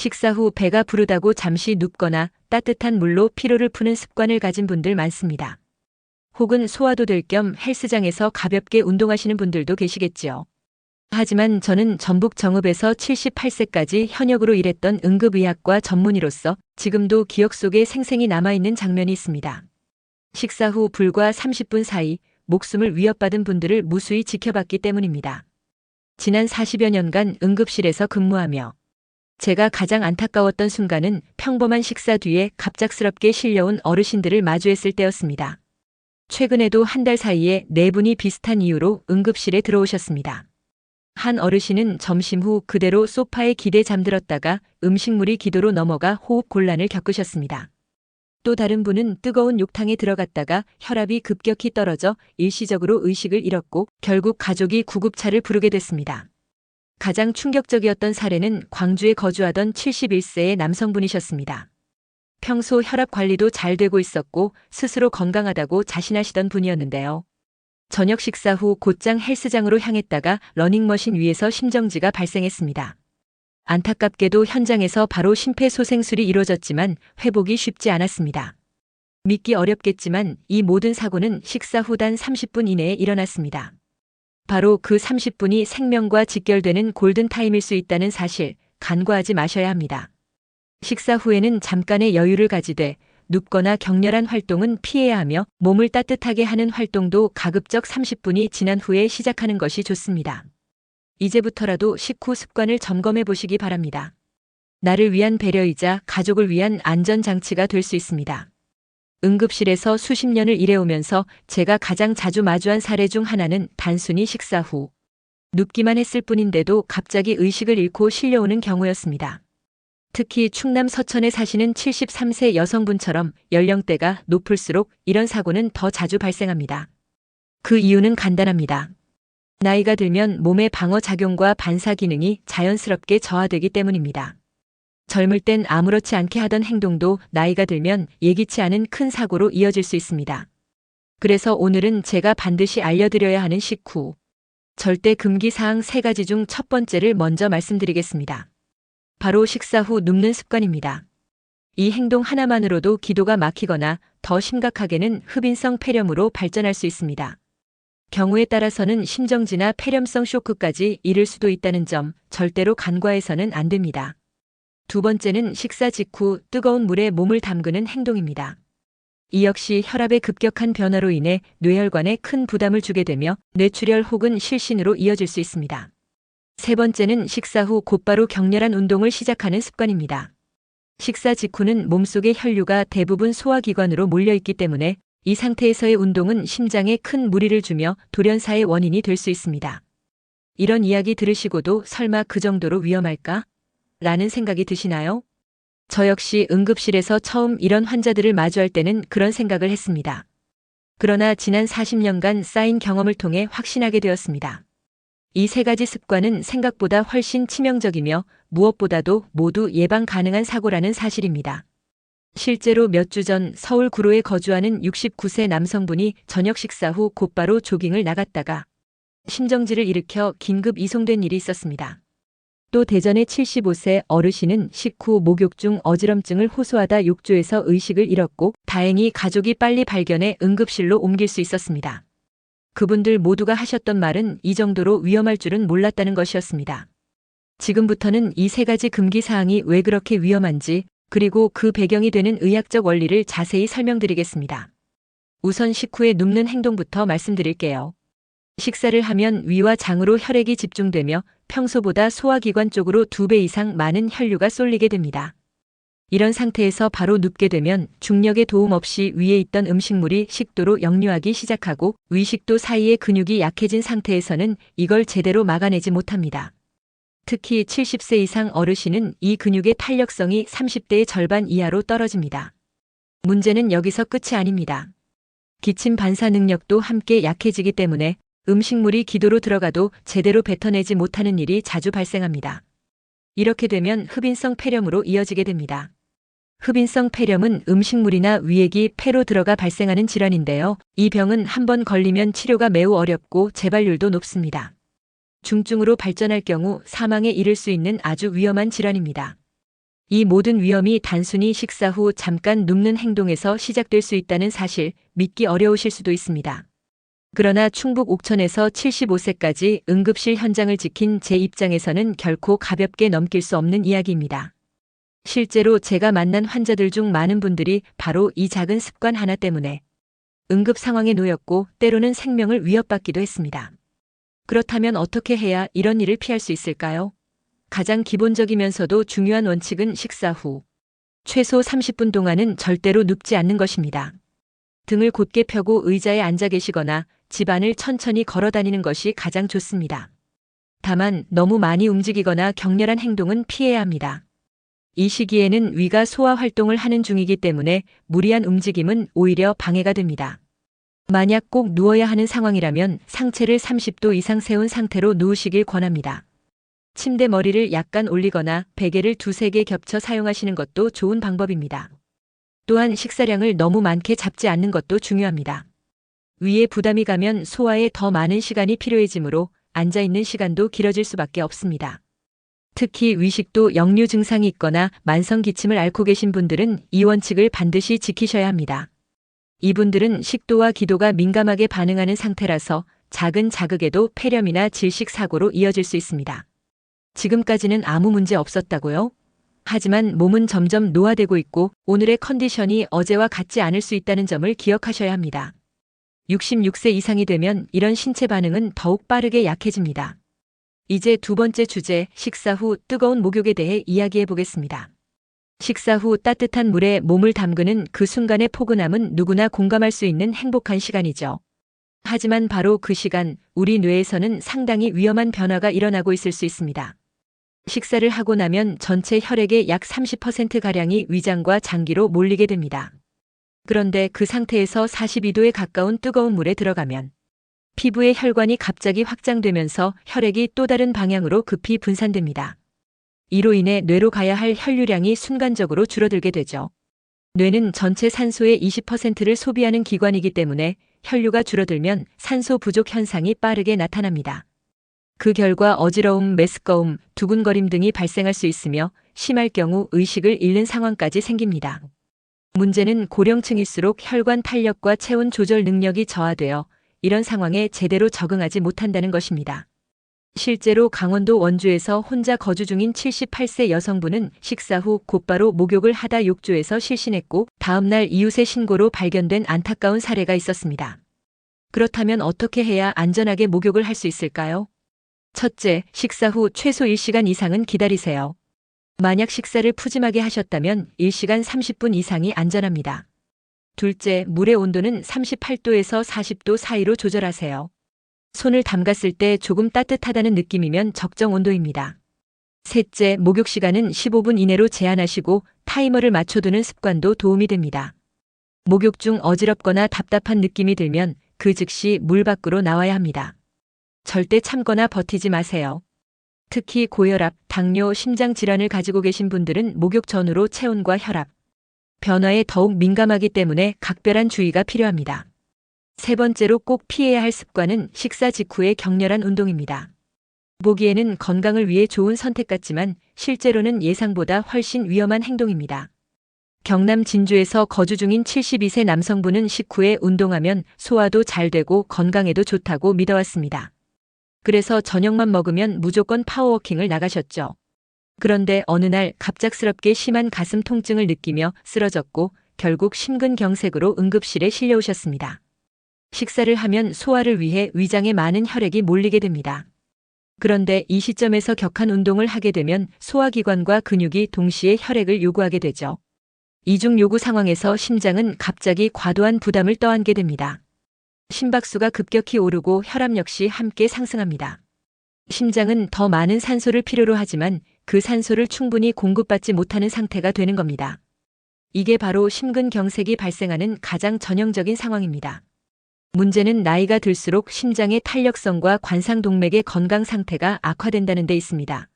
식사 후 배가 부르다고 잠시 눕거나 따뜻한 물로 피로를 푸는 습관을 가진 분들 많습니다. 혹은 소화도 될 겸 헬스장에서 가볍게 운동하시는 분들도 계시겠지요. 하지만 저는 전북 정읍에서 78세까지 현역으로 일했던 응급의학과 전문의로서 지금도 기억 속에 생생히 남아있는 장면이 있습니다. 식사 후 불과 30분 사이 목숨을 위협받은 분들을 무수히 지켜봤기 때문입니다. 지난 40여 년간 응급실에서 근무하며 제가 가장 안타까웠던 순간은 평범한 식사 뒤에 갑작스럽게 실려온 어르신들을 마주했을 때였습니다. 최근에도 한 달 사이에 4분이 비슷한 이유로 응급실에 들어오셨습니다. 한 어르신은 점심 후 그대로 소파에 기대 잠들었다가 음식물이 기도로 넘어가 호흡 곤란을 겪으셨습니다. 또 다른 분은 뜨거운 욕탕에 들어갔다가 혈압이 급격히 떨어져 일시적으로 의식을 잃었고 결국 가족이 구급차를 부르게 됐습니다. 가장 충격적이었던 사례는 광주에 거주하던 71세의 남성분이셨습니다. 평소 혈압 관리도 잘 되고 있었고 스스로 건강하다고 자신하시던 분이었는데요. 저녁 식사 후 곧장 헬스장으로 향했다가 러닝머신 위에서 심정지가 발생했습니다. 안타깝게도 현장에서 바로 심폐소생술이 이루어졌지만 회복이 쉽지 않았습니다. 믿기 어렵겠지만 이 모든 사고는 식사 후 단 30분 이내에 일어났습니다. 바로 그 30분이 생명과 직결되는 골든타임일 수 있다는 사실, 간과하지 마셔야 합니다. 식사 후에는 잠깐의 여유를 가지되 눕거나 격렬한 활동은 피해야 하며 몸을 따뜻하게 하는 활동도 가급적 30분이 지난 후에 시작하는 것이 좋습니다. 이제부터라도 식후 습관을 점검해 보시기 바랍니다. 나를 위한 배려이자 가족을 위한 안전장치가 될 수 있습니다. 응급실에서 수십 년을 일해오면서 제가 가장 자주 마주한 사례 중 하나는 단순히 식사 후 눕기만 했을 뿐인데도 갑자기 의식을 잃고 실려오는 경우였습니다. 특히 충남 서천에 사시는 73세 여성분처럼 연령대가 높을수록 이런 사고는 더 자주 발생합니다. 그 이유는 간단합니다. 나이가 들면 몸의 방어 작용과 반사 기능이 자연스럽게 저하되기 때문입니다. 젊을 땐 아무렇지 않게 하던 행동도 나이가 들면 예기치 않은 큰 사고로 이어질 수 있습니다. 그래서 오늘은 제가 반드시 알려드려야 하는 식후 절대 금기 사항 3가지 중 첫 번째를 먼저 말씀드리겠습니다. 바로 식사 후 눕는 습관입니다. 이 행동 하나만으로도 기도가 막히거나 더 심각하게는 흡인성 폐렴으로 발전할 수 있습니다. 경우에 따라서는 심정지나 폐렴성 쇼크까지 이를 수도 있다는 점 절대로 간과해서는 안 됩니다. 두 번째는 식사 직후 뜨거운 물에 몸을 담그는 행동입니다. 이 역시 혈압의 급격한 변화로 인해 뇌혈관에 큰 부담을 주게 되며 뇌출혈 혹은 실신으로 이어질 수 있습니다. 세 번째는 식사 후 곧바로 격렬한 운동을 시작하는 습관입니다. 식사 직후는 몸속의 혈류가 대부분 소화기관으로 몰려있기 때문에 이 상태에서의 운동은 심장에 큰 무리를 주며 돌연사의 원인이 될 수 있습니다. 이런 이야기 들으시고도 설마 그 정도로 위험할까? 라는 생각이 드시나요? 저 역시 응급실에서 처음 이런 환자들을 마주할 때는 그런 생각을 했습니다. 그러나 지난 40년간 쌓인 경험을 통해 확신하게 되었습니다. 이 3가지 습관은 생각보다 훨씬 치명적이며 무엇보다도 모두 예방 가능한 사고라는 사실입니다. 실제로 몇 주 전 서울 구로에 거주하는 69세 남성분이 저녁 식사 후 곧바로 조깅을 나갔다가 심정지를 일으켜 긴급 이송된 일이 있었습니다. 또 대전의 75세 어르신은 식후 목욕 중 어지럼증을 호소하다 욕조에서 의식을 잃었고 다행히 가족이 빨리 발견해 응급실로 옮길 수 있었습니다. 그분들 모두가 하셨던 말은 이 정도로 위험할 줄은 몰랐다는 것이었습니다. 지금부터는 이 3가지 금기 사항이 왜 그렇게 위험한지 그리고 그 배경이 되는 의학적 원리를 자세히 설명드리겠습니다. 우선 식후에 눕는 행동부터 말씀드릴게요. 식사를 하면 위와 장으로 혈액이 집중되며 평소보다 소화기관 쪽으로 2배 이상 많은 혈류가 쏠리게 됩니다. 이런 상태에서 바로 눕게 되면 중력의 도움 없이 위에 있던 음식물이 식도로 역류하기 시작하고 위식도 사이의 근육이 약해진 상태에서는 이걸 제대로 막아내지 못합니다. 특히 70세 이상 어르신은 이 근육의 탄력성이 30대의 절반 이하로 떨어집니다. 문제는 여기서 끝이 아닙니다. 기침 반사 능력도 함께 약해지기 때문에 음식물이 기도로 들어가도 제대로 뱉어내지 못하는 일이 자주 발생합니다. 이렇게 되면 흡인성 폐렴으로 이어지게 됩니다. 흡인성 폐렴은 음식물이나 위액이 폐로 들어가 발생하는 질환인데요. 이 병은 한번 걸리면 치료가 매우 어렵고 재발률도 높습니다. 중증으로 발전할 경우 사망에 이를 수 있는 아주 위험한 질환입니다. 이 모든 위험이 단순히 식사 후 잠깐 눕는 행동에서 시작될 수 있다는 사실 믿기 어려우실 수도 있습니다. 그러나 충북 옥천에서 75세까지 응급실 현장을 지킨 제 입장에서는 결코 가볍게 넘길 수 없는 이야기입니다. 실제로 제가 만난 환자들 중 많은 분들이 바로 이 작은 습관 하나 때문에 응급 상황에 놓였고 때로는 생명을 위협받기도 했습니다. 그렇다면 어떻게 해야 이런 일을 피할 수 있을까요? 가장 기본적이면서도 중요한 원칙은 식사 후 최소 30분 동안은 절대로 눕지 않는 것입니다. 등을 곧게 펴고 의자에 앉아 계시거나 집안을 천천히 걸어 다니는 것이 가장 좋습니다. 다만 너무 많이 움직이거나 격렬한 행동은 피해야 합니다. 이 시기에는 위가 소화 활동을 하는 중이기 때문에 무리한 움직임은 오히려 방해가 됩니다. 만약 꼭 누워야 하는 상황이라면 상체를 30도 이상 세운 상태로 누우시길 권합니다. 침대 머리를 약간 올리거나 베개를 두세 개 겹쳐 사용하시는 것도 좋은 방법입니다. 또한 식사량을 너무 많게 잡지 않는 것도 중요합니다. 위에 부담이 가면 소화에 더 많은 시간이 필요해지므로 앉아있는 시간도 길어질 수밖에 없습니다. 특히 위식도 역류 증상이 있거나 만성 기침을 앓고 계신 분들은 이 원칙을 반드시 지키셔야 합니다. 이분들은 식도와 기도가 민감하게 반응하는 상태라서 작은 자극에도 폐렴이나 질식 사고로 이어질 수 있습니다. 지금까지는 아무 문제 없었다고요? 하지만 몸은 점점 노화되고 있고 오늘의 컨디션이 어제와 같지 않을 수 있다는 점을 기억하셔야 합니다. 66세 이상이 되면 이런 신체 반응은 더욱 빠르게 약해집니다. 이제 두 번째 주제, 식사 후 뜨거운 목욕에 대해 이야기해 보겠습니다. 식사 후 따뜻한 물에 몸을 담그는 그 순간의 포근함은 누구나 공감할 수 있는 행복한 시간이죠. 하지만 바로 그 시간, 우리 뇌에서는 상당히 위험한 변화가 일어나고 있을 수 있습니다. 식사를 하고 나면 전체 혈액의 약 30%가량이 위장과 장기로 몰리게 됩니다. 그런데 그 상태에서 42도에 가까운 뜨거운 물에 들어가면 피부의 혈관이 갑자기 확장되면서 혈액이 또 다른 방향으로 급히 분산됩니다. 이로 인해 뇌로 가야 할 혈류량이 순간적으로 줄어들게 되죠. 뇌는 전체 산소의 20%를 소비하는 기관이기 때문에 혈류가 줄어들면 산소 부족 현상이 빠르게 나타납니다. 그 결과 어지러움, 메스꺼움, 두근거림 등이 발생할 수 있으며 심할 경우 의식을 잃는 상황까지 생깁니다. 문제는 고령층일수록 혈관 탄력과 체온 조절 능력이 저하되어 이런 상황에 제대로 적응하지 못한다는 것입니다. 실제로 강원도 원주에서 혼자 거주 중인 78세 여성분은 식사 후 곧바로 목욕을 하다 욕조에서 실신했고 다음날 이웃의 신고로 발견된 안타까운 사례가 있었습니다. 그렇다면 어떻게 해야 안전하게 목욕을 할 수 있을까요? 첫째, 식사 후 최소 1시간 이상은 기다리세요. 만약 식사를 푸짐하게 하셨다면 1시간 30분 이상이 안전합니다. 둘째, 물의 온도는 38도에서 40도 사이로 조절하세요. 손을 담갔을 때 조금 따뜻하다는 느낌이면 적정 온도입니다. 셋째, 목욕 시간은 15분 이내로 제한하시고 타이머를 맞춰두는 습관도 도움이 됩니다. 목욕 중 어지럽거나 답답한 느낌이 들면 그 즉시 물 밖으로 나와야 합니다. 절대 참거나 버티지 마세요. 특히 고혈압, 당뇨, 심장 질환을 가지고 계신 분들은 목욕 전후로 체온과 혈압 변화에 더욱 민감하기 때문에 각별한 주의가 필요합니다. 세 번째로 꼭 피해야 할 습관은 식사 직후의 격렬한 운동입니다. 보기에는 건강을 위해 좋은 선택 같지만 실제로는 예상보다 훨씬 위험한 행동입니다. 경남 진주에서 거주 중인 72세 남성분은 식후에 운동하면 소화도 잘 되고 건강에도 좋다고 믿어왔습니다. 그래서 저녁만 먹으면 무조건 파워워킹을 나가셨죠. 그런데 어느 날 갑작스럽게 심한 가슴 통증을 느끼며 쓰러졌고 결국 심근경색으로 응급실에 실려오셨습니다. 식사를 하면 소화를 위해 위장에 많은 혈액이 몰리게 됩니다. 그런데 이 시점에서 격한 운동을 하게 되면 소화기관과 근육이 동시에 혈액을 요구하게 되죠. 이중 요구 상황에서 심장은 갑자기 과도한 부담을 떠안게 됩니다. 심박수가 급격히 오르고 혈압 역시 함께 상승합니다. 심장은 더 많은 산소를 필요로 하지만 그 산소를 충분히 공급받지 못하는 상태가 되는 겁니다. 이게 바로 심근경색이 발생하는 가장 전형적인 상황입니다. 문제는 나이가 들수록 심장의 탄력성과 관상동맥의 건강 상태가 악화된다는 데 있습니다.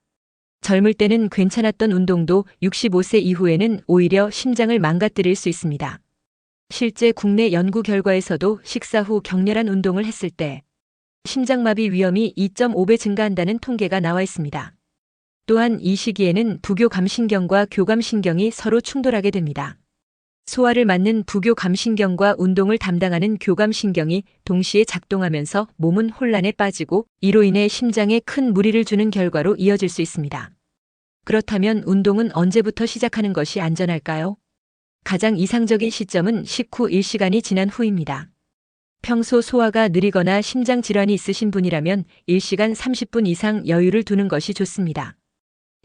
젊을 때는 괜찮았던 운동도 65세 이후에는 오히려 심장을 망가뜨릴 수 있습니다. 실제 국내 연구 결과에서도 식사 후 격렬한 운동을 했을 때 심장마비 위험이 2.5배 증가한다는 통계가 나와 있습니다. 또한 이 시기에는 부교감신경과 교감신경이 서로 충돌하게 됩니다. 소화를 맡는 부교감신경과 운동을 담당하는 교감신경이 동시에 작동하면서 몸은 혼란에 빠지고 이로 인해 심장에 큰 무리를 주는 결과로 이어질 수 있습니다. 그렇다면 운동은 언제부터 시작하는 것이 안전할까요? 가장 이상적인 시점은 식후 1시간이 지난 후입니다. 평소 소화가 느리거나 심장 질환이 있으신 분이라면 1시간 30분 이상 여유를 두는 것이 좋습니다.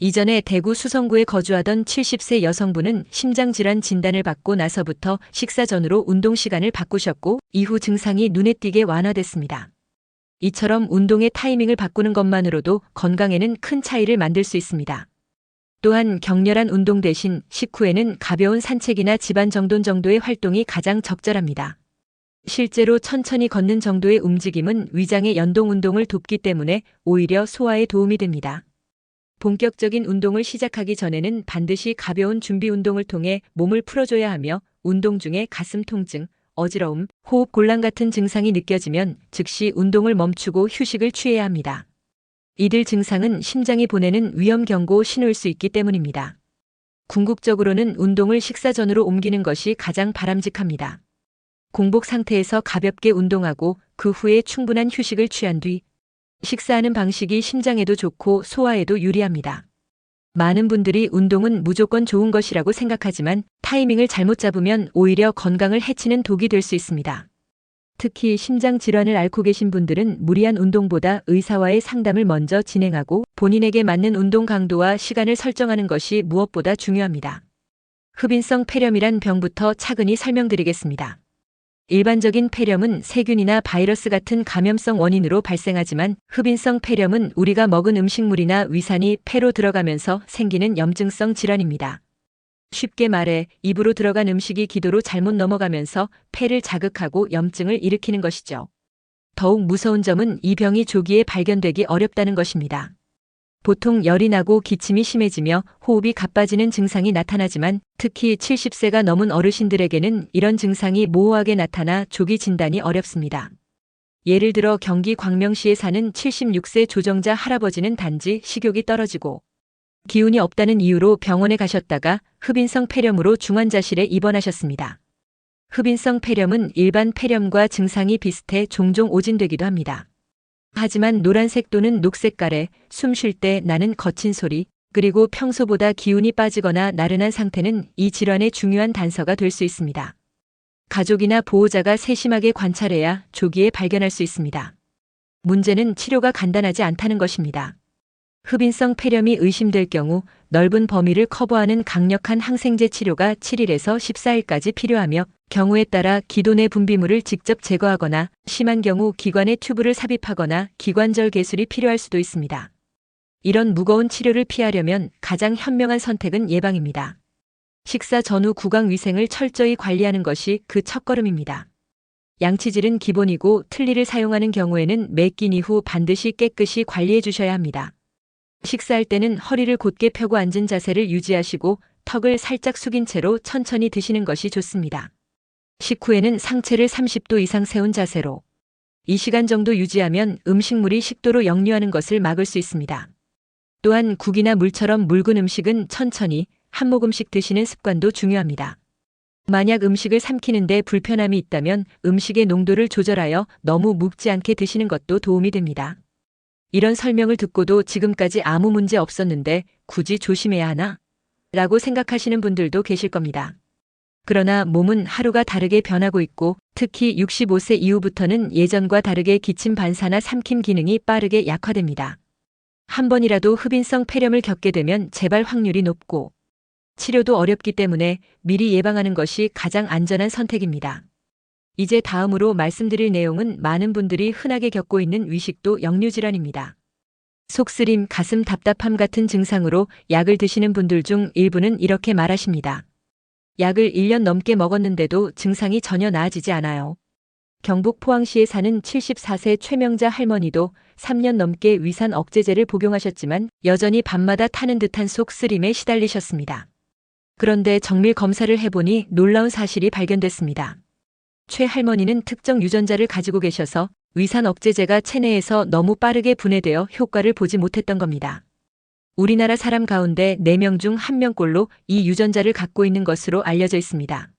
이전에 대구 수성구에 거주하던 70세 여성분은 심장질환 진단을 받고 나서부터 식사 전으로 운동 시간을 바꾸셨고 이후 증상이 눈에 띄게 완화됐습니다. 이처럼 운동의 타이밍을 바꾸는 것만으로도 건강에는 큰 차이를 만들 수 있습니다. 또한 격렬한 운동 대신 식후에는 가벼운 산책이나 집안 정돈 정도의 활동이 가장 적절합니다. 실제로 천천히 걷는 정도의 움직임은 위장의 연동 운동을 돕기 때문에 오히려 소화에 도움이 됩니다. 본격적인 운동을 시작하기 전에는 반드시 가벼운 준비 운동을 통해 몸을 풀어줘야 하며 운동 중에 가슴 통증, 어지러움, 호흡 곤란 같은 증상이 느껴지면 즉시 운동을 멈추고 휴식을 취해야 합니다. 이들 증상은 심장이 보내는 위험 경고 신호일 수 있기 때문입니다. 궁극적으로는 운동을 식사 전으로 옮기는 것이 가장 바람직합니다. 공복 상태에서 가볍게 운동하고 그 후에 충분한 휴식을 취한 뒤 식사하는 방식이 심장에도 좋고 소화에도 유리합니다. 많은 분들이 운동은 무조건 좋은 것이라고 생각하지만 타이밍을 잘못 잡으면 오히려 건강을 해치는 독이 될 수 있습니다. 특히 심장 질환을 앓고 계신 분들은 무리한 운동보다 의사와의 상담을 먼저 진행하고 본인에게 맞는 운동 강도와 시간을 설정하는 것이 무엇보다 중요합니다. 흡인성 폐렴이란 병부터 차근히 설명드리겠습니다. 일반적인 폐렴은 세균이나 바이러스 같은 감염성 원인으로 발생하지만 흡인성 폐렴은 우리가 먹은 음식물이나 위산이 폐로 들어가면서 생기는 염증성 질환입니다. 쉽게 말해 입으로 들어간 음식이 기도로 잘못 넘어가면서 폐를 자극하고 염증을 일으키는 것이죠. 더욱 무서운 점은 이 병이 조기에 발견되기 어렵다는 것입니다. 보통 열이 나고 기침이 심해지며 호흡이 가빠지는 증상이 나타나지만 특히 70세가 넘은 어르신들에게는 이런 증상이 모호하게 나타나 조기 진단이 어렵습니다. 예를 들어 경기 광명시에 사는 76세 조정자 할아버지는 단지 식욕이 떨어지고 기운이 없다는 이유로 병원에 가셨다가 흡인성 폐렴으로 중환자실에 입원하셨습니다. 흡인성 폐렴은 일반 폐렴과 증상이 비슷해 종종 오진되기도 합니다. 하지만 노란색 또는 녹색깔에 숨 쉴 때 나는 거친 소리, 그리고 평소보다 기운이 빠지거나 나른한 상태는 이 질환의 중요한 단서가 될 수 있습니다. 가족이나 보호자가 세심하게 관찰해야 조기에 발견할 수 있습니다. 문제는 치료가 간단하지 않다는 것입니다. 흡인성 폐렴이 의심될 경우 넓은 범위를 커버하는 강력한 항생제 치료가 7일에서 14일까지 필요하며 경우에 따라 기도 내 분비물을 직접 제거하거나 심한 경우 기관에 튜브를 삽입하거나 기관절 개술이 필요할 수도 있습니다. 이런 무거운 치료를 피하려면 가장 현명한 선택은 예방입니다. 식사 전후 구강 위생을 철저히 관리하는 것이 그 첫걸음입니다. 양치질은 기본이고 틀니를 사용하는 경우에는 매 끼니 이후 반드시 깨끗이 관리해 주셔야 합니다. 식사할 때는 허리를 곧게 펴고 앉은 자세를 유지하시고 턱을 살짝 숙인 채로 천천히 드시는 것이 좋습니다. 식후에는 상체를 30도 이상 세운 자세로 2시간 정도 유지하면 음식물이 식도로 역류하는 것을 막을 수 있습니다. 또한 국이나 물처럼 묽은 음식은 천천히 한 모금씩 드시는 습관도 중요합니다. 만약 음식을 삼키는데 불편함이 있다면 음식의 농도를 조절하여 너무 묵지 않게 드시는 것도 도움이 됩니다. 이런 설명을 듣고도 지금까지 아무 문제 없었는데 굳이 조심해야 하나? 라고 생각하시는 분들도 계실 겁니다. 그러나 몸은 하루가 다르게 변하고 있고 특히 65세 이후부터는 예전과 다르게 기침 반사나 삼킴 기능이 빠르게 약화됩니다. 한 번이라도 흡인성 폐렴을 겪게 되면 재발 확률이 높고 치료도 어렵기 때문에 미리 예방하는 것이 가장 안전한 선택입니다. 이제 다음으로 말씀드릴 내용은 많은 분들이 흔하게 겪고 있는 위식도 역류질환입니다. 속쓰림, 가슴 답답함 같은 증상으로 약을 드시는 분들 중 일부는 이렇게 말하십니다. 약을 1년 넘게 먹었는데도 증상이 전혀 나아지지 않아요. 경북 포항시에 사는 74세 최명자 할머니도 3년 넘게 위산 억제제를 복용하셨지만 여전히 밤마다 타는 듯한 속쓰림에 시달리셨습니다. 그런데 정밀 검사를 해보니 놀라운 사실이 발견됐습니다. 최 할머니는 특정 유전자를 가지고 계셔서 위산 억제제가 체내에서 너무 빠르게 분해되어 효과를 보지 못했던 겁니다. 우리나라 사람 가운데 4명 중 1명꼴로 이 유전자를 갖고 있는 것으로 알려져 있습니다.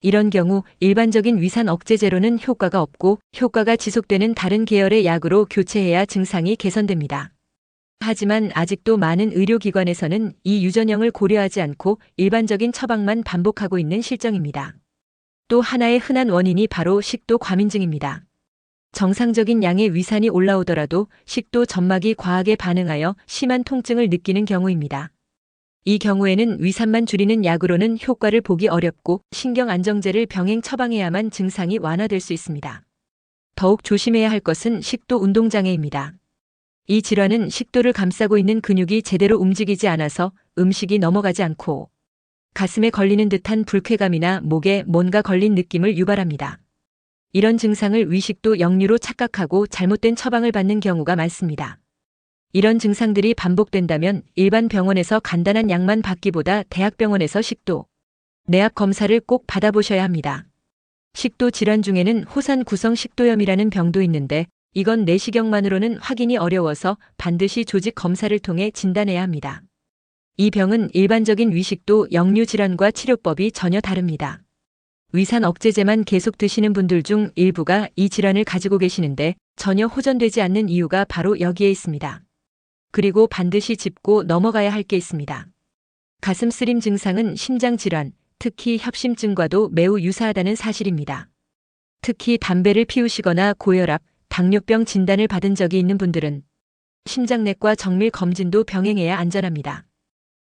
이런 경우 일반적인 위산 억제제로는 효과가 없고 효과가 지속되는 다른 계열의 약으로 교체해야 증상이 개선됩니다. 하지만 아직도 많은 의료기관에서는 이 유전형을 고려하지 않고 일반적인 처방만 반복하고 있는 실정입니다. 또 하나의 흔한 원인이 바로 식도 과민증입니다. 정상적인 양의 위산이 올라오더라도 식도 점막이 과하게 반응하여 심한 통증을 느끼는 경우입니다. 이 경우에는 위산만 줄이는 약으로는 효과를 보기 어렵고 신경안정제를 병행 처방해야만 증상이 완화될 수 있습니다. 더욱 조심해야 할 것은 식도 운동장애입니다. 이 질환은 식도를 감싸고 있는 근육이 제대로 움직이지 않아서 음식이 넘어가지 않고 가슴에 걸리는 듯한 불쾌감이나 목에 뭔가 걸린 느낌을 유발합니다. 이런 증상을 위식도 역류로 착각하고 잘못된 처방을 받는 경우가 많습니다. 이런 증상들이 반복된다면 일반 병원에서 간단한 약만 받기보다 대학병원에서 식도, 내압 검사를 꼭 받아보셔야 합니다. 식도 질환 중에는 호산 구성 식도염이라는 병도 있는데 이건 내시경만으로는 확인이 어려워서 반드시 조직 검사를 통해 진단해야 합니다. 이 병은 일반적인 위식도 역류 질환과 치료법이 전혀 다릅니다. 위산 억제제만 계속 드시는 분들 중 일부가 이 질환을 가지고 계시는데 전혀 호전되지 않는 이유가 바로 여기에 있습니다. 그리고 반드시 짚고 넘어가야 할 게 있습니다. 가슴 쓰림 증상은 심장 질환, 특히 협심증과도 매우 유사하다는 사실입니다. 특히 담배를 피우시거나 고혈압, 당뇨병 진단을 받은 적이 있는 분들은 심장내과 정밀 검진도 병행해야 안전합니다.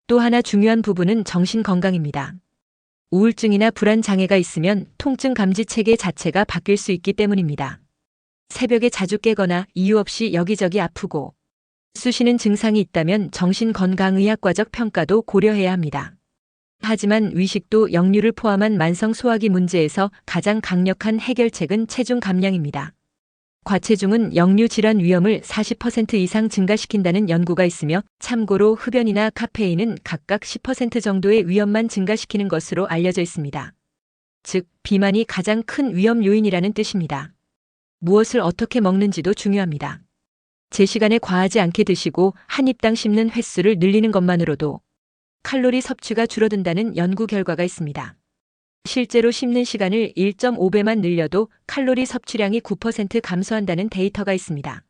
또 하나 중요한 부분은 정신 건강입니다. 우울증이나 불안 장애가 있으면 통증 감지 체계 자체가 바뀔 수 있기 때문입니다. 새벽에 자주 깨거나 이유 없이 여기저기 아프고 쑤시는 증상이 있다면 정신건강의학과적 평가도 고려해야 합니다. 하지만 위식도 역류를 포함한 만성 소화기 문제에서 가장 강력한 해결책은 체중 감량입니다. 과체중은 역류 질환 위험을 40% 이상 증가시킨다는 연구가 있으며 참고로 흡연이나 카페인은 각각 10% 정도의 위험만 증가시키는 것으로 알려져 있습니다. 즉, 비만이 가장 큰 위험 요인이라는 뜻입니다. 무엇을 어떻게 먹는지도 중요합니다. 제 시간에 과하지 않게 드시고 한 입당 씹는 횟수를 늘리는 것만으로도 칼로리 섭취가 줄어든다는 연구 결과가 있습니다. 실제로 씹는 시간을 1.5배만 늘려도 칼로리 섭취량이 9% 감소한다는 데이터가 있습니다.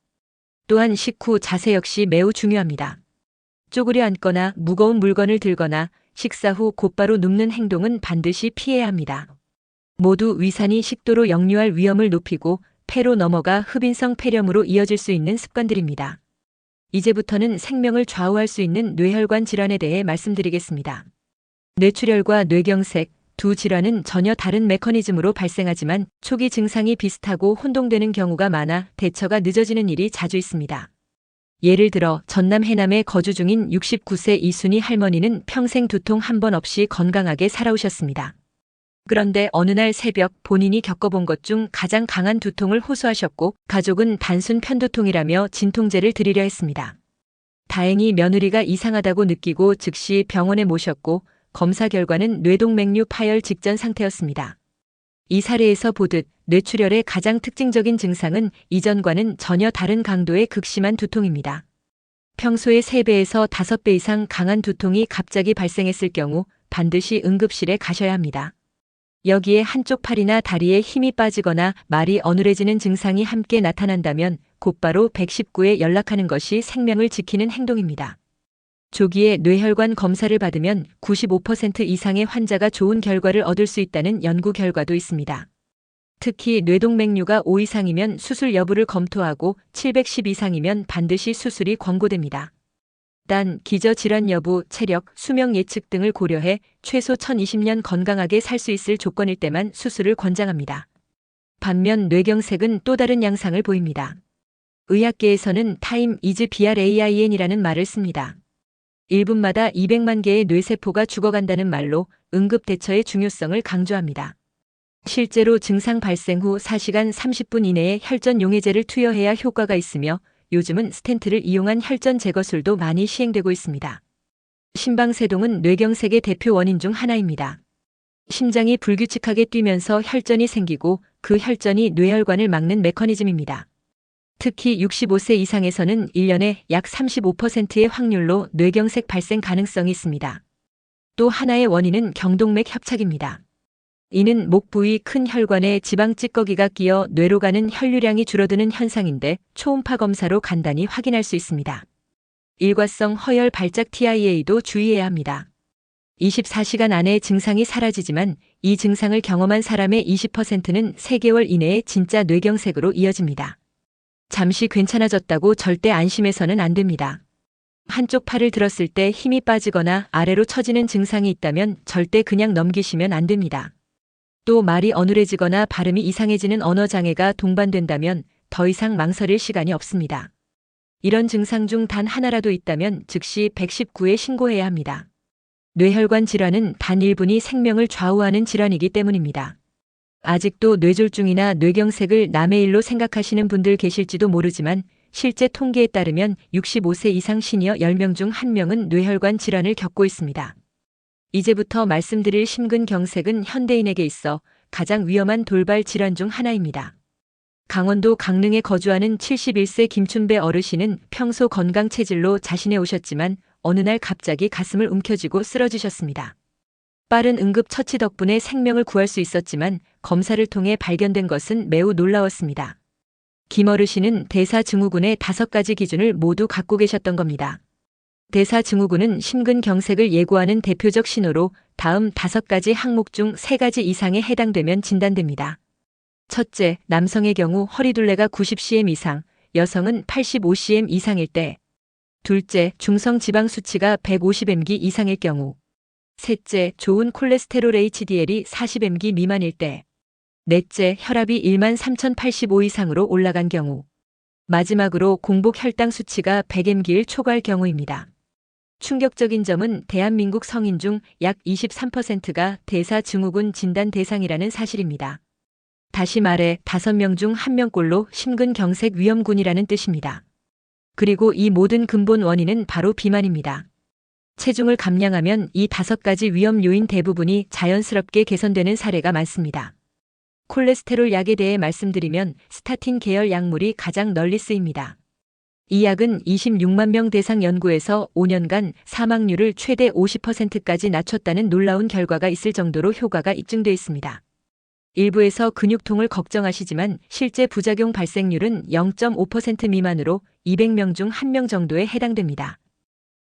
또한 식후 자세 역시 매우 중요합니다. 쪼그려 앉거나 무거운 물건을 들거나 식사 후 곧바로 눕는 행동은 반드시 피해야 합니다. 모두 위산이 식도로 역류할 위험을 높이고 폐로 넘어가 흡인성 폐렴으로 이어질 수 있는 습관들입니다. 이제부터는 생명을 좌우할 수 있는 뇌혈관 질환에 대해 말씀드리겠습니다. 뇌출혈과 뇌경색, 두 질환은 전혀 다른 메커니즘으로 발생하지만 초기 증상이 비슷하고 혼동되는 경우가 많아 대처가 늦어지는 일이 자주 있습니다. 예를 들어 전남 해남에 거주 중인 69세 이순희 할머니는 평생 두통 한 번 없이 건강하게 살아오셨습니다. 그런데 어느 날 새벽 본인이 겪어본 것 중 가장 강한 두통을 호소하셨고 가족은 단순 편두통이라며 진통제를 드리려 했습니다. 다행히 며느리가 이상하다고 느끼고 즉시 병원에 모셨고 검사 결과는 뇌동맥류 파열 직전 상태였습니다. 이 사례에서 보듯 뇌출혈의 가장 특징적인 증상은 이전과는 전혀 다른 강도의 극심한 두통입니다. 평소의 3배에서 5배 이상 강한 두통이 갑자기 발생했을 경우 반드시 응급실에 가셔야 합니다. 여기에 한쪽 팔이나 다리에 힘이 빠지거나 말이 어눌해지는 증상이 함께 나타난다면 곧바로 119에 연락하는 것이 생명을 지키는 행동입니다. 조기에 뇌혈관 검사를 받으면 95% 이상의 환자가 좋은 결과를 얻을 수 있다는 연구 결과도 있습니다. 특히 뇌동맥류가 5 이상이면 수술 여부를 검토하고 710 이상이면 반드시 수술이 권고됩니다. 단, 기저질환 여부, 체력, 수명 예측 등을 고려해 최소 1020년 건강하게 살 수 있을 조건일 때만 수술을 권장합니다. 반면 뇌경색은 또 다른 양상을 보입니다. 의학계에서는 time is brain이라는 말을 씁니다. 1분마다 200만 개의 뇌세포가 죽어간다는 말로 응급 대처의 중요성을 강조합니다. 실제로 증상 발생 후 4시간 30분 이내에 혈전 용해제를 투여해야 효과가 있으며 요즘은 스텐트를 이용한 혈전 제거술도 많이 시행되고 있습니다. 심방세동은 뇌경색의 대표 원인 중 하나입니다. 심장이 불규칙하게 뛰면서 혈전이 생기고 그 혈전이 뇌혈관을 막는 메커니즘입니다. 특히 65세 이상에서는 1년에 약 35%의 확률로 뇌경색 발생 가능성이 있습니다. 또 하나의 원인은 경동맥 협착입니다. 이는 목 부위 큰 혈관에 지방 찌꺼기가 끼어 뇌로 가는 혈류량이 줄어드는 현상인데 초음파 검사로 간단히 확인할 수 있습니다. 일과성 허혈 발작 TIA도 주의해야 합니다. 24시간 안에 증상이 사라지지만 이 증상을 경험한 사람의 20%는 3개월 이내에 진짜 뇌경색으로 이어집니다. 잠시 괜찮아졌다고 절대 안심해서는 안 됩니다. 한쪽 팔을 들었을 때 힘이 빠지거나 아래로 처지는 증상이 있다면 절대 그냥 넘기시면 안 됩니다. 또 말이 어눌해지거나 발음이 이상해지는 언어장애가 동반된다면 더 이상 망설일 시간이 없습니다. 이런 증상 중 단 하나라도 있다면 즉시 119에 신고해야 합니다. 뇌혈관 질환은 단 1분이 생명을 좌우하는 질환이기 때문입니다. 아직도 뇌졸중이나 뇌경색을 남의 일로 생각하시는 분들 계실지도 모르지만 실제 통계에 따르면 65세 이상 시니어 10명 중 1명은 뇌혈관 질환을 겪고 있습니다. 이제부터 말씀드릴 심근경색은 현대인에게 있어 가장 위험한 돌발 질환 중 하나입니다. 강원도 강릉에 거주하는 71세 김춘배 어르신은 평소 건강 체질로 자신해 오셨지만 어느 날 갑자기 가슴을 움켜쥐고 쓰러지셨습니다. 빠른 응급 처치 덕분에 생명을 구할 수 있었지만 검사를 통해 발견된 것은 매우 놀라웠습니다. 김 어르신은 대사증후군의 5가지 기준을 모두 갖고 계셨던 겁니다. 대사증후군은 심근경색을 예고하는 대표적 신호로 다음 5가지 항목 중 3가지 이상에 해당되면 진단됩니다. 첫째, 남성의 경우 허리둘레가 90cm 이상, 여성은 85cm 이상일 때. 둘째, 중성 지방 수치가 150mg 이상일 경우. 셋째, 좋은 콜레스테롤 HDL이 40mg 미만일 때. 넷째, 혈압이 13,085 이상으로 올라간 경우. 마지막으로 공복 혈당 수치가 100mg를 초과할 경우입니다. 충격적인 점은 대한민국 성인 중 약 23%가 대사증후군 진단 대상이라는 사실입니다. 다시 말해 5명 중 1명꼴로 심근경색 위험군이라는 뜻입니다. 그리고 이 모든 근본 원인은 바로 비만입니다. 체중을 감량하면 이 5가지 위험 요인 대부분이 자연스럽게 개선되는 사례가 많습니다. 콜레스테롤 약에 대해 말씀드리면 스타틴 계열 약물이 가장 널리 쓰입니다. 이 약은 26만 명 대상 연구에서 5년간 사망률을 최대 50%까지 낮췄다는 놀라운 결과가 있을 정도로 효과가 입증돼 있습니다. 일부에서 근육통을 걱정하시지만 실제 부작용 발생률은 0.5% 미만으로 200명 중 1명 정도에 해당됩니다.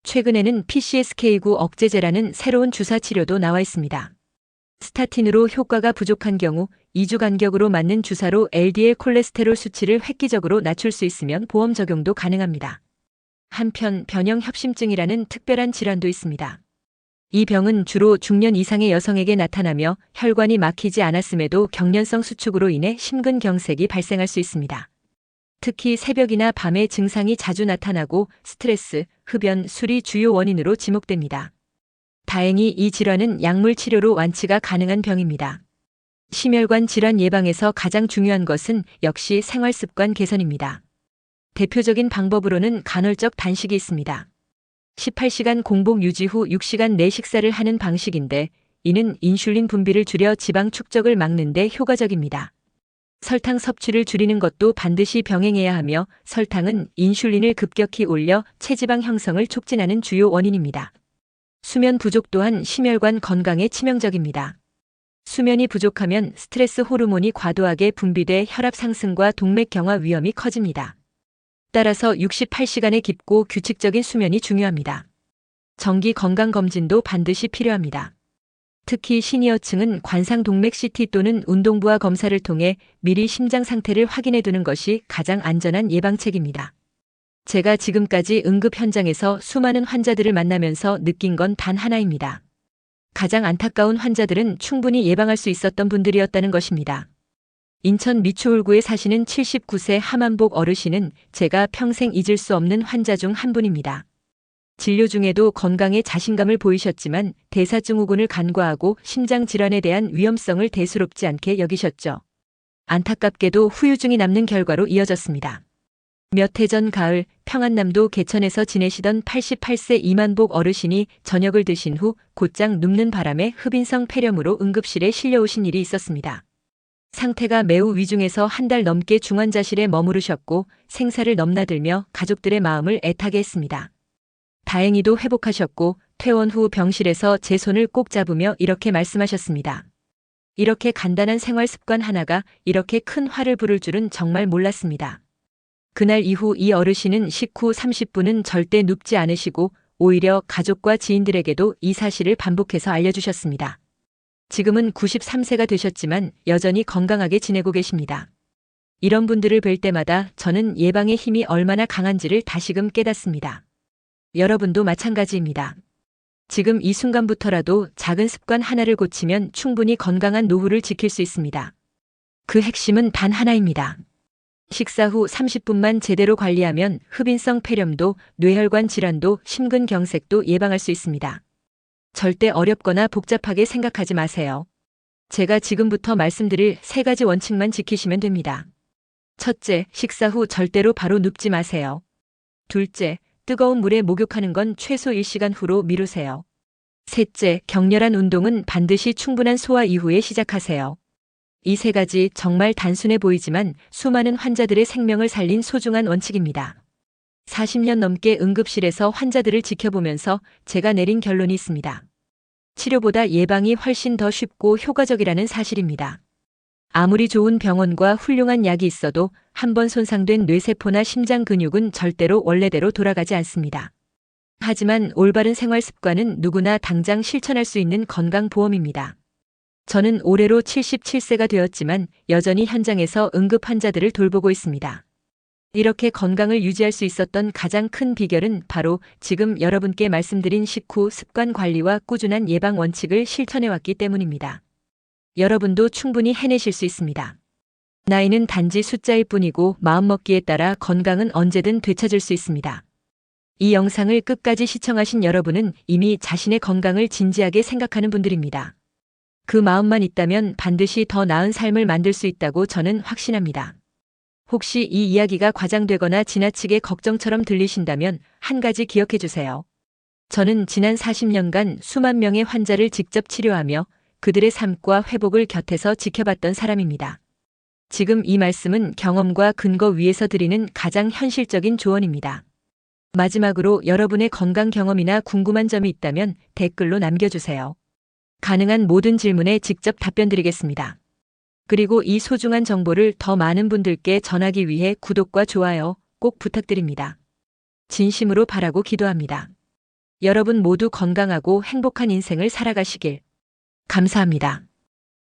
최근에는 PCSK9 억제제라는 새로운 주사 치료도 나와 있습니다. 스타틴으로 효과가 부족한 경우 2주 간격으로 맞는 주사로 LDL 콜레스테롤 수치를 획기적으로 낮출 수 있으면 보험 적용도 가능합니다. 한편 변형 협심증이라는 특별한 질환도 있습니다. 이 병은 주로 중년 이상의 여성에게 나타나며 혈관이 막히지 않았음에도 경련성 수축으로 인해 심근경색이 발생할 수 있습니다. 특히 새벽이나 밤에 증상이 자주 나타나고 스트레스, 흡연, 술이 주요 원인으로 지목됩니다. 다행히 이 질환은 약물 치료로 완치가 가능한 병입니다. 심혈관 질환 예방에서 가장 중요한 것은 역시 생활습관 개선입니다. 대표적인 방법으로는 간헐적 단식이 있습니다. 18시간 공복 유지 후 6시간 내 식사를 하는 방식인데 이는 인슐린 분비를 줄여 지방 축적을 막는 데 효과적입니다. 설탕 섭취를 줄이는 것도 반드시 병행해야 하며 설탕은 인슐린을 급격히 올려 체지방 형성을 촉진하는 주요 원인입니다. 수면 부족 또한 심혈관 건강에 치명적입니다. 수면이 부족하면 스트레스 호르몬이 과도하게 분비돼 혈압 상승과 동맥 경화 위험이 커집니다. 따라서 68시간의 깊고 규칙적인 수면이 중요합니다. 정기 건강검진도 반드시 필요합니다. 특히 시니어층은 관상동맥 CT 또는 운동부하 검사를 통해 미리 심장 상태를 확인해 두는 것이 가장 안전한 예방책입니다. 제가 지금까지 응급 현장에서 수많은 환자들을 만나면서 느낀 건 단 하나입니다. 가장 안타까운 환자들은 충분히 예방할 수 있었던 분들이었다는 것입니다. 인천 미추홀구에 사시는 79세 하만복 어르신은 제가 평생 잊을 수 없는 환자 중 한 분입니다. 진료 중에도 건강에 자신감을 보이셨지만 대사증후군을 간과하고 심장질환에 대한 위험성을 대수롭지 않게 여기셨죠. 안타깝게도 후유증이 남는 결과로 이어졌습니다. 몇 해 전 가을 평안남도 개천에서 지내시던 88세 이만복 어르신이 저녁을 드신 후 곧장 눕는 바람에 흡인성 폐렴으로 응급실에 실려오신 일이 있었습니다. 상태가 매우 위중해서 한 달 넘게 중환자실에 머무르셨고 생사를 넘나들며 가족들의 마음을 애타게 했습니다. 다행히도 회복하셨고 퇴원 후 병실에서 제 손을 꼭 잡으며 이렇게 말씀하셨습니다. 이렇게 간단한 생활 습관 하나가 이렇게 큰 화를 부를 줄은 정말 몰랐습니다. 그날 이후 이 어르신은 식후 30분은 절대 눕지 않으시고 오히려 가족과 지인들에게도 이 사실을 반복해서 알려주셨습니다. 지금은 93세가 되셨지만 여전히 건강하게 지내고 계십니다. 이런 분들을 뵐 때마다 저는 예방의 힘이 얼마나 강한지를 다시금 깨닫습니다. 여러분도 마찬가지입니다. 지금 이 순간부터라도 작은 습관 하나를 고치면 충분히 건강한 노후를 지킬 수 있습니다. 그 핵심은 단 하나입니다. 식사 후 30분만 제대로 관리하면 흡인성 폐렴도, 뇌혈관 질환도, 심근경색도 예방할 수 있습니다. 절대 어렵거나 복잡하게 생각하지 마세요. 제가 지금부터 말씀드릴 3가지 원칙만 지키시면 됩니다. 첫째, 식사 후 절대로 바로 눕지 마세요. 둘째, 뜨거운 물에 목욕하는 건 최소 1시간 후로 미루세요. 셋째, 격렬한 운동은 반드시 충분한 소화 이후에 시작하세요. 이 3가지 정말 단순해 보이지만 수많은 환자들의 생명을 살린 소중한 원칙입니다. 40년 넘게 응급실에서 환자들을 지켜보면서 제가 내린 결론이 있습니다. 치료보다 예방이 훨씬 더 쉽고 효과적이라는 사실입니다. 아무리 좋은 병원과 훌륭한 약이 있어도 한번 손상된 뇌세포나 심장 근육은 절대로 원래대로 돌아가지 않습니다. 하지만 올바른 생활 습관은 누구나 당장 실천할 수 있는 건강보험입니다. 저는 올해로 77세가 되었지만 여전히 현장에서 응급 환자들을 돌보고 있습니다. 이렇게 건강을 유지할 수 있었던 가장 큰 비결은 바로 지금 여러분께 말씀드린 식후 습관 관리와 꾸준한 예방 원칙을 실천해왔기 때문입니다. 여러분도 충분히 해내실 수 있습니다. 나이는 단지 숫자일 뿐이고 마음먹기에 따라 건강은 언제든 되찾을 수 있습니다. 이 영상을 끝까지 시청하신 여러분은 이미 자신의 건강을 진지하게 생각하는 분들입니다. 그 마음만 있다면 반드시 더 나은 삶을 만들 수 있다고 저는 확신합니다. 혹시 이 이야기가 과장되거나 지나치게 걱정처럼 들리신다면 한 가지 기억해 주세요. 저는 지난 40년간 수만 명의 환자를 직접 치료하며 그들의 삶과 회복을 곁에서 지켜봤던 사람입니다. 지금 이 말씀은 경험과 근거 위에서 드리는 가장 현실적인 조언입니다. 마지막으로 여러분의 건강 경험이나 궁금한 점이 있다면 댓글로 남겨주세요. 가능한 모든 질문에 직접 답변 드리겠습니다. 그리고 이 소중한 정보를 더 많은 분들께 전하기 위해 구독과 좋아요 꼭 부탁드립니다. 진심으로 바라고 기도합니다. 여러분 모두 건강하고 행복한 인생을 살아가시길. 감사합니다.